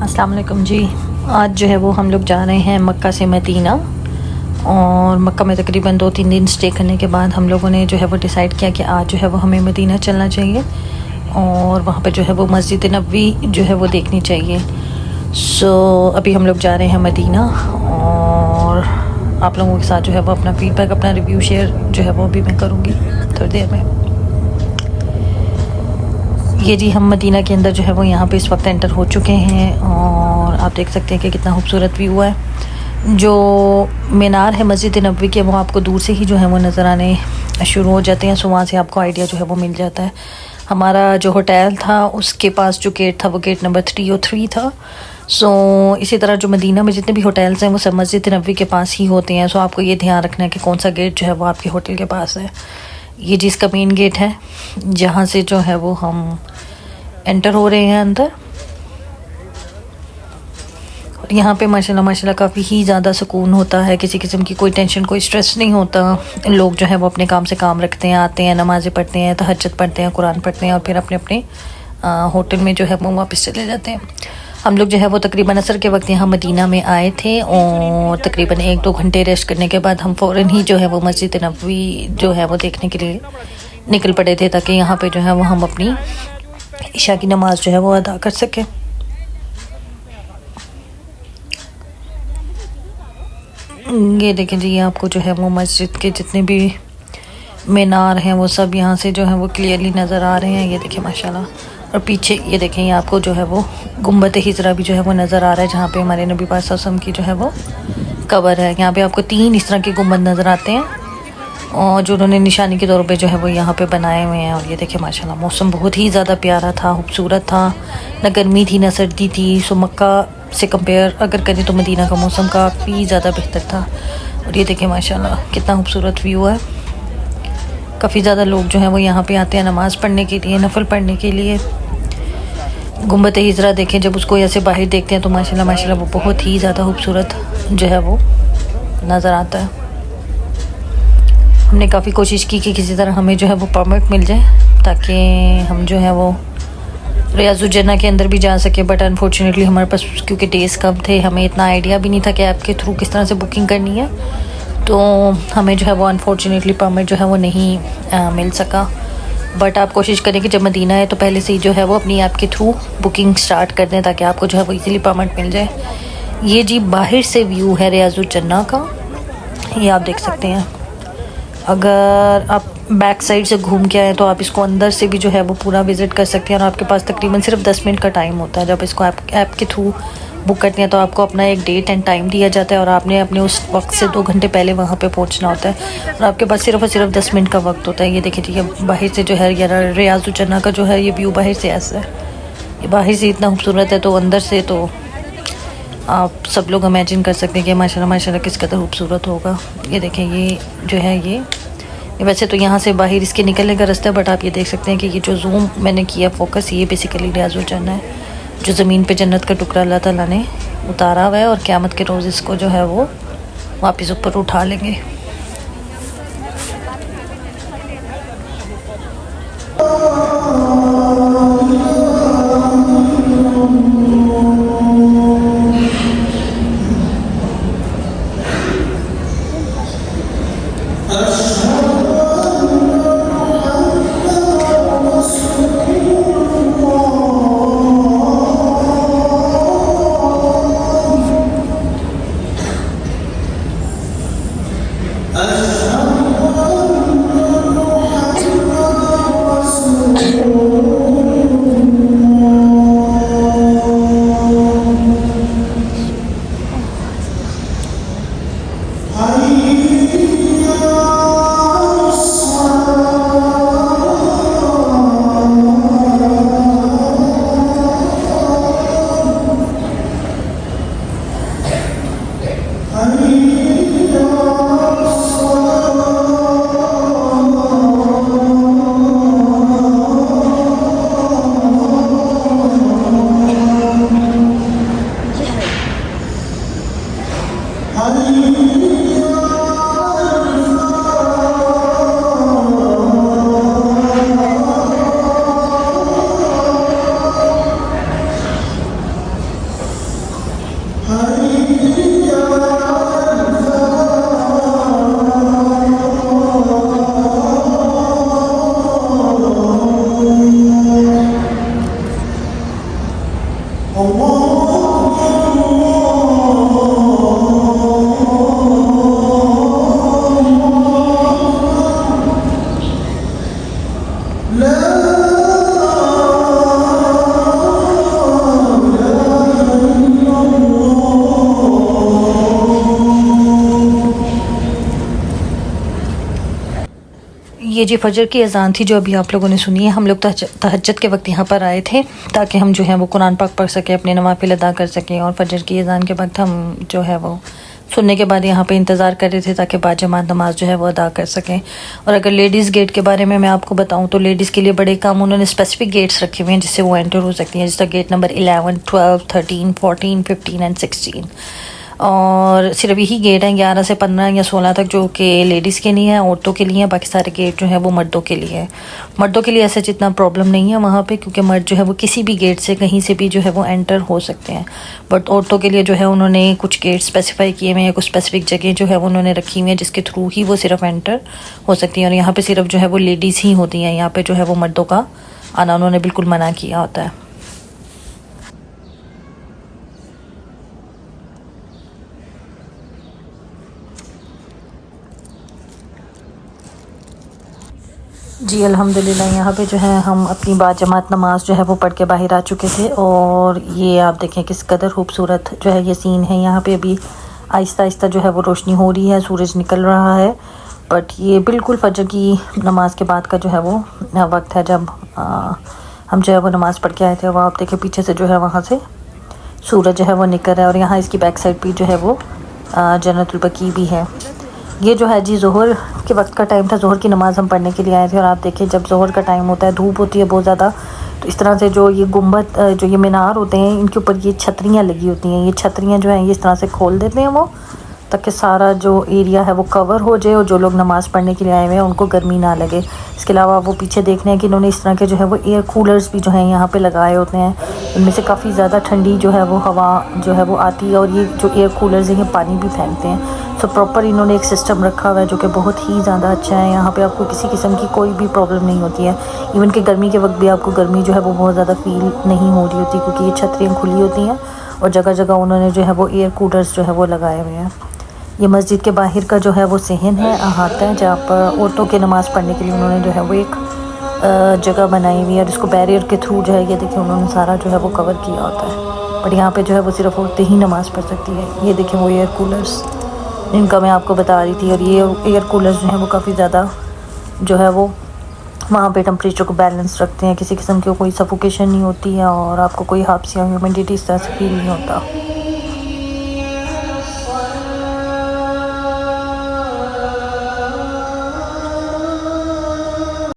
अस्सलाम वालेकुम जी। आज जो है वो हम लोग जा रहे हैं मक्का से मदीना, और मक्का में तकरीबन 2-3 दिन स्टे करने के बाद हम लोगों ने जो है वो डिसाइड किया कि आज जो है वो हमें मदीना चलना चाहिए और वहाँ पे जो है वो मस्जिद नबवी जो है वो देखनी चाहिए। अभी हम लोग जा रहे हैं मदीना और आप लोगों के साथ जो है वो अपना फ़ीडबैक, अपना रिव्यू शेयर जो है वो भी मैं करूँगी थोड़ी देर में। ये जी हम मदीना के अंदर जो है वो यहाँ पे इस वक्त एंटर हो चुके हैं और आप देख सकते हैं कि कितना खूबसूरत व्यू है। जो मीनार है मस्जिद नबवी के, वो आपको दूर से ही जो है वो नज़र आने शुरू हो जाते हैं। वहाँ से आपको आइडिया जो है वो मिल जाता है। हमारा जो होटल था उसके पास जो गेट था वो गेट नंबर 303 था। इसी तरह जो मदीना में जितने भी होटल्स हैं वो सब मस्जिद नबवी के पास ही होते हैं। आपको ये ध्यान रखना है कि कौन सा गेट जो है वो आपके होटल के पास है। ये जिसका मेन गेट है जहाँ से जो है वो हम एंटर हो रहे हैं अंदर। और यहाँ पे माशाल्लाह काफ़ी ही ज़्यादा सुकून होता है, किसी किस्म की कोई टेंशन, कोई स्ट्रेस नहीं होता। लोग जो है वो अपने काम से काम रखते हैं, आते हैं, नमाज़ें पढ़ते हैं, तहज्जुद पढ़ते हैं, कुरान पढ़ते हैं और फिर अपने अपने होटल में जो है वो वापस चले जाते हैं। हम लोग जो है वो तकरीबन असर के वक्त यहाँ मदीना में आए थे और तकरीबन 1-2 घंटे रेस्ट करने के बाद हम फ़ौरन ही जो है वो मस्जिद नबवी जो है वो देखने के लिए निकल पड़े थे, ताकि यहाँ पे जो है वो हम अपनी इशा की नमाज़ जो है वो अदा कर सकें। ये देखें जी, आपको जो है वो मस्जिद के जितने भी मीनार हैं वो सब यहाँ से जो है वो क्लियरली नज़र आ रहे हैं। ये देखें माशाल्लाह। और पीछे ये देखें, ये आपको जो है वो गुम्बद हिजरा भी जो है वो नज़र आ रहा है, जहाँ पे हमारे नबी पाक सल्लल्लाहु अलैहि वसल्लम की जो है वो कब्र है। यहाँ पे आपको 3 इस तरह के गुम्बद नज़र आते हैं और जो उन्होंने निशानी के तौर पे जो है वो यहाँ पे बनाए हुए हैं। और ये देखें माशाल्लाह, मौसम बहुत ही ज़्यादा प्यारा था, खूबसूरत था, न गर्मी थी न सर्दी थी। मक्का से कंपेयर अगर करें तो मदीना का मौसम काफ़ी ज़्यादा बेहतर था। और ये देखें माशाल्लाह कितना खूबसूरत व्यू है। काफ़ी ज़्यादा लोग जो हैं वो यहाँ पे आते हैं नमाज़ पढ़ने के लिए, नफल पढ़ने के लिए। गुम्बद हिजरा देखें, जब उसको ऐसे बाहर देखते हैं तो माशाल्लाह वो बहुत ही ज़्यादा खूबसूरत जो है वो नज़र आता है। हमने काफ़ी कोशिश की कि किसी तरह हमें जो है वो परमिट मिल जाए ताकि हम जो है वो रियाजुल जन्नह के अंदर भी जा सके, बट अनफॉर्चुनेटली हमारे पास क्योंकि डेज़ कम थे, हमें इतना आइडिया भी नहीं था कि ऐप के थ्रू किस तरह से बुकिंग करनी है, तो हमें जो है वो अनफॉर्चुनेटली परमिट जो है वो नहीं मिल सका। बट आप कोशिश करें कि जब मदीना है तो पहले से ही जो है वो अपनी ऐप के थ्रू बुकिंग स्टार्ट कर दें ताकि आपको जो है वो इजीली परमिट मिल जाए। ये जी बाहर से व्यू है रियाजुल जन्नह का, ये आप देख सकते हैं। अगर आप बैक साइड से घूम के आए तो आप इसको अंदर से भी जो है वो पूरा विज़िट कर सकते हैं और आपके पास तकरीबन सिर्फ 10 मिनट का टाइम होता है। जब इसको ऐप के थ्रू बुक करते हैं तो आपको अपना एक डेट एंड टाइम दिया जाता है और आपने अपने उस वक्त से 2 घंटे पहले वहाँ पे पहुँचना होता है और आपके पास सिर्फ और सिर्फ 10 मिनट का वक्त होता है। ये देखिए, ठीक है, बाहर से जो है रियाजुल जन्नह का जो है ये व्यू बाहर से ऐसा है। ये बाहर से इतना खूबसूरत है तो अंदर से तो आप सब लोग इमेजिन कर सकते हैं कि माशाल्लाह किस कदर खूबसूरत होगा। ये देखें, ये जो है ये वैसे तो यहाँ से बाहर इसके निकलने का रास्ता है, बट आप ये देख सकते हैं कि ये जो जूम मैंने किया फोकस, ये बेसिकली रियाजुल जन्नह है, जो ज़मीन पे जन्नत का टुकड़ा अल्लाह ताला ने उतारा हुआ है और क़यामत के रोज़ इसको जो है वो वापस ऊपर उठा लेंगे। ये जी फजर की अजान थी जो अभी आप लोगों ने सुनी है। हम लोग तहज्जुद के वक्त यहाँ पर आए थे ताकि हम जो है वो कुरान पाक पढ़ सकें, अपने नवाफिल अदा कर सकें, और फजर की अजान के वक्त हम जो है वो सुनने के बाद यहाँ पे इंतज़ार कर रहे थे ताकि बाजमात नमाज जो है वो अदा कर सकें। और अगर लेडीज़ गेट के बारे में मैं आपको बताऊँ तो लेडीज़ के लिए बड़े काम उन्होंने स्पेसिफिक गेट्स रखे हुए हैं जिससे वो एंटर हो सकती हैं, जिसका गेट नंबर 11, 12, 13, 14, 15 एंड 16। और सिर्फ यही गेट हैं 11 से 15 या 16 तक जो कि लेडीज़ के लिए हैं, औरतों के लिए हैं। बाकी सारे गेट जो है वो मर्दों के लिए हैं। मर्दों के लिए ऐसा जितना प्रॉब्लम नहीं है वहाँ पे, क्योंकि मर्द जो है वो किसी भी गेट से कहीं से भी जो है वो एंटर हो सकते हैं। बट औरतों के लिए जो है उन्होंने कुछ गेट स्पेसिफाई किए हुए हैं, कुछ स्पेसिफिक जगह जो है वो उन्होंने रखी हुई हैं जिसके थ्रू ही वो सिर्फ एंटर हो सकती हैं। और यहाँ पर सिर्फ जो है वो लेडीज़ ही होती हैं, यहाँ पर जो है वो मर्दों का आना उन्होंने बिल्कुल मना किया होता है। जी अल्हम्दुलिल्लाह यहाँ पे जो है हम अपनी बाजमात नमाज जो है वो पढ़ के बाहर आ चुके थे। और ये आप देखें किस कदर खूबसूरत जो है ये सीन है। यहाँ पे अभी आहिस्ता आहिस्ता जो है वो रोशनी हो रही है, सूरज निकल रहा है। बट ये बिल्कुल फजर की नमाज के बाद का जो है वो वक्त है जब हम जो है वो नमाज़ पढ़ के आए थे। वो आप देखें पीछे से जो है वहाँ से सूरज जो है वो निकल रहा है। और यहाँ इसकी बैक साइड भी जो है वो जन्नतुल बकी भी है। ये जो है जी ज़ोहर के वक्त का टाइम था, ज़ोहर की नमाज़ हम पढ़ने के लिए आए थे। और आप देखिए जब ज़ोहर का टाइम होता है, धूप होती है बहुत ज़्यादा, तो इस तरह से जो ये गुंबद जो ये मीनार होते हैं इनके ऊपर ये छतरियाँ लगी होती हैं। ये छतरियाँ जो हैं ये इस तरह से खोल देते हैं वो, ताकि सारा जो एरिया है वो कवर हो जाए और जो लोग नमाज़ पढ़ने के लिए आए हुए हैं उनको गर्मी ना लगे। इसके अलावा वो पीछे देख रहे हैं कि इन्होंने इस तरह के जो है वो एयर कूलर्स भी जो हैं यहाँ पे लगाए होते हैं। इनमें से काफ़ी ज़्यादा ठंडी जो है वो हवा जो है वो आती है। और ये जो एयर कूलर्स हैं ये पानी भी फेंकते हैं। सो प्रॉपर इन्होंने एक सिस्टम रखा हुआ है जो कि बहुत ही ज़्यादा अच्छा है। यहाँ पे आपको किसी किस्म की कोई भी प्रॉब्लम नहीं होती है। इवन कि गर्मी के वक्त भी आपको गर्मी जो है वो बहुत ज़्यादा फील नहीं हो रही होती, क्योंकि ये छतरियाँ खुली होती हैं और जगह जगह उन्होंने जो है वो एयर कूलर्स जो है वो लगाए हुए हैं। ये मस्जिद के बाहर का जो है वो सहन है, अहाता है, जहाँ पर औरतों के नमाज़ पढ़ने के लिए उन्होंने जो है वो एक जगह बनाई हुई है। और इसको बैरियर के थ्रू जो है ये देखिए उन्होंने सारा जो है वो कवर किया होता है। बट यहाँ पे जो है वो सिर्फ औरतें ही नमाज़ पढ़ सकती है। ये देखें वो एयर कूलर्स इनका मैं आपको बता रही थी। और ये एयर कूलर्स जो हैं वो काफ़ी ज़्यादा जो है वो वहाँ पे टेम्परेचर को बैलेंस रखते हैं। किसी किस्म की कोई सफोकेशन नहीं होती है और आपको कोई हादसा या ह्यूमिडिटी इस तरह से फील नहीं होता।